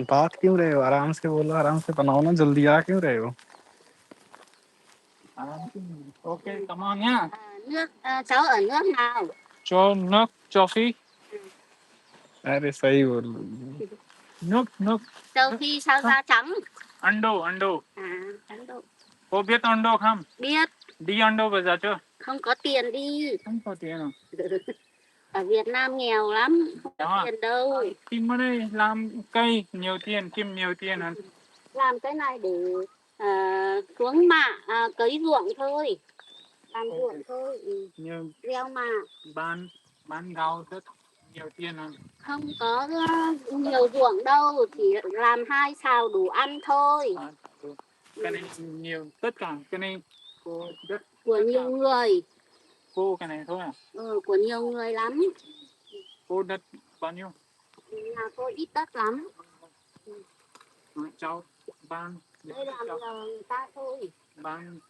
बात क्यों रहे हो? आराम से बोलो, आराम से बनाओ ना, जल्दी आ क्यों रहे हो? Ok, cảm ơn nhá. Nước cháu ở nước nào? Cho nước, cho phi. अरे सही बोल। Nước. Châu Phi sao da trắng? Ando. À, Ấn Độ. Cô biết Ando không? Biết. Đi Ando bao giờ chưa? Không có tiền đi. Không có tiền à? Ở Việt Nam nghèo lắm, không có tiền đâu. Tìm ở đây làm cây nhiều tiền, kiếm nhiều tiền hơn. Làm cái này để xuống mạ cấy ruộng thôi. Làm ruộng thôi. Nhiều Gieo mạ. bán gạo rất nhiều tiền hơn. Không có nhiều ruộng đâu, chỉ làm 2 xào đủ ăn thôi. Cái này nhiều, tất cả cái này cô rất Của nhiều người. cô cái này thôi à? Của nhiều người lắm. Cô đất bao nhiêu? Nhà tôi ít đất lắm. Cháu bán Đây làm nhờ người ta thôi. bán